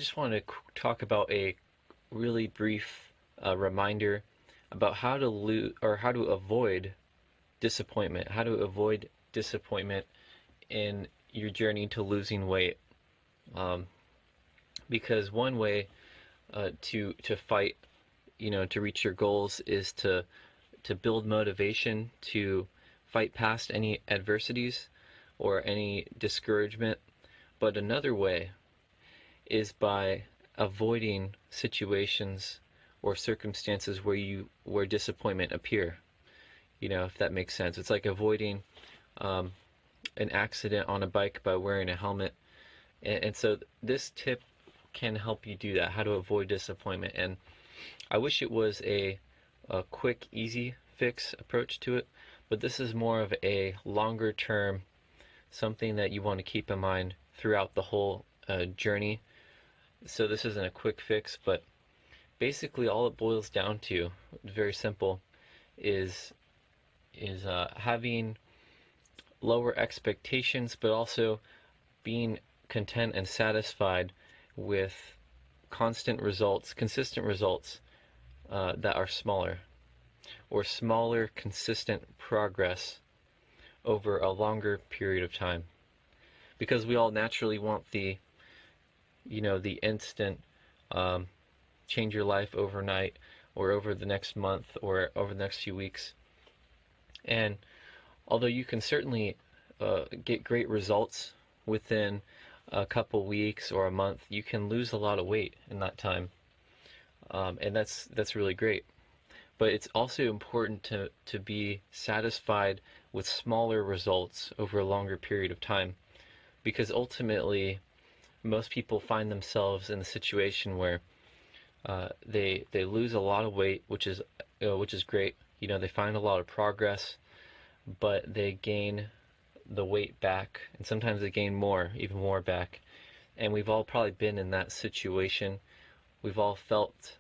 just want to talk about a really brief reminder about how to how to avoid disappointment, in your journey to losing weight. Um, because one way to fight, to reach your goals is to build motivation to fight past any adversities or any discouragement. But another way is by avoiding situations or circumstances where disappointment appear. If that makes sense. It's like avoiding um, an accident on a bike by wearing a helmet. And so this tip can help you do that, how to avoid disappointment. And I wish it was a quick, easy fix approach to it, but this is more of a longer term, something that you want to keep in mind throughout the whole journey. So this isn't a quick fix, but basically all it boils down to, very simple, is having lower expectations, but also being content and satisfied with consistent results that are smaller, or smaller, consistent progress over a longer period of time. Because we all naturally want the instant um, change your life overnight, or over the next month, or over the next few weeks. And although you can certainly get great results within a couple weeks or a month, you can lose a lot of weight in that time, and that's really great. But it's also important to be satisfied with smaller results over a longer period of time, because ultimately most people find themselves in the situation where they lose a lot of weight, which is great. They find a lot of progress, but they gain the weight back, and sometimes they gain more, even more back. And we've all probably been in that situation. We've all felt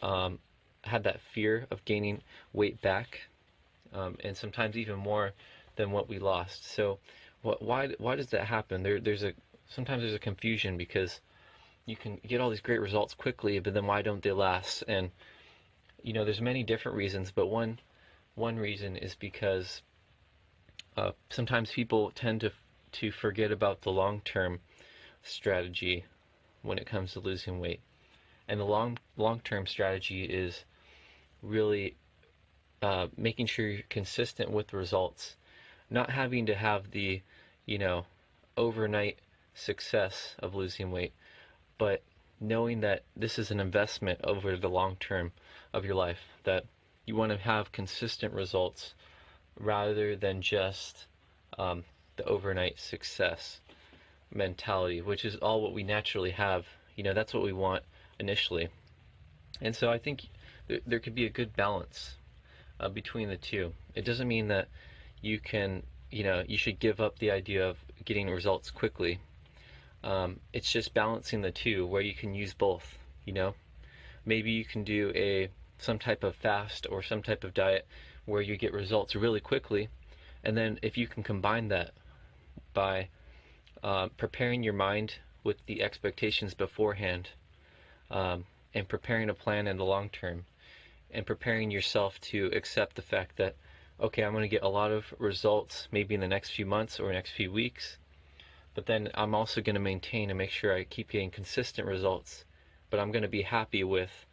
had that fear of gaining weight back, and sometimes even more than what we lost. So, why does that happen? Sometimes there's a confusion, because you can get all these great results quickly, but then why don't they last? And there's many different reasons, but one reason is because sometimes people tend to forget about the long-term strategy when it comes to losing weight. And the long-term strategy is really making sure you're consistent with results, not having to have the overnight success of losing weight, but knowing that this is an investment over the long term of your life, that you want to have consistent results rather than just the overnight success mentality, which is all what we naturally have. That's what we want initially. And so I think there could be a good balance between the two. It doesn't mean that you should give up the idea of getting results quickly. It's just balancing the two, where you can use both. Maybe you can do some type of fast or some type of diet where you get results really quickly, and then if you can combine that by preparing your mind with the expectations beforehand, and preparing a plan in the long term, and preparing yourself to accept the fact that, okay, I'm going to get a lot of results maybe in the next few months or next few weeks, but then I'm also going to maintain and make sure I keep getting consistent results, but I'm going to be happy with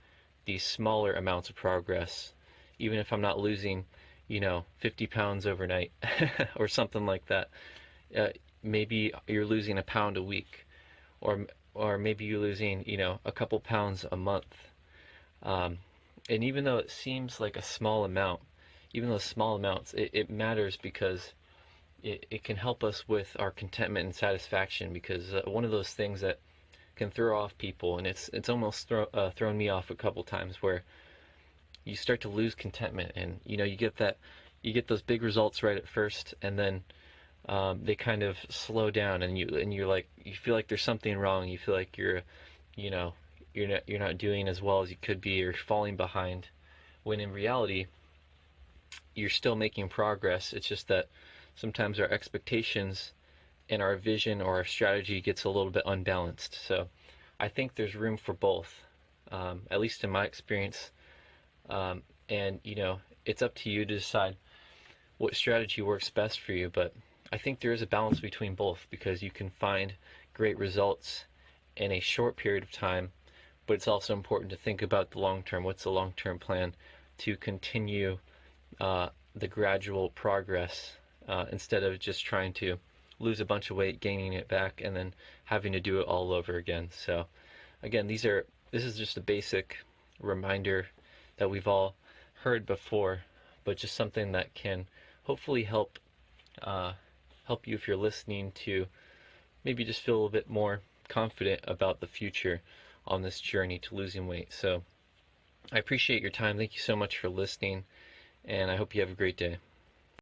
these smaller amounts of progress, even if I'm not losing 50 pounds overnight or something like that. Maybe you're losing a pound a week, or maybe you're losing a couple pounds a month. And even though it seems like a small amount, even those small amounts, it matters, because it can help us with our contentment and satisfaction. Because one of those things that can throw off people, and it's almost thrown me off a couple times, where you start to lose contentment, and you get those big results right at first, and then they kind of slow down, and you're like, you feel like there's something wrong. You feel like you know you're not doing as well as you could be, or falling behind, when in reality you're still making progress. It's just that sometimes our expectations and our vision or our strategy gets a little bit unbalanced. So I think there's room for both, at least in my experience. And it's up to you to decide what strategy works best for you. But I think there is a balance between both, because you can find great results in a short period of time, but it's also important to think about the long term. What's the long term plan to continue the gradual progress, instead of just trying to lose a bunch of weight, gaining it back, and then having to do it all over again. So again, this is just a basic reminder that we've all heard before, but just something that can hopefully help you, if you're listening, to maybe just feel a little bit more confident about the future on this journey to losing weight. So I appreciate your time. Thank you so much for listening, and I hope you have a great day.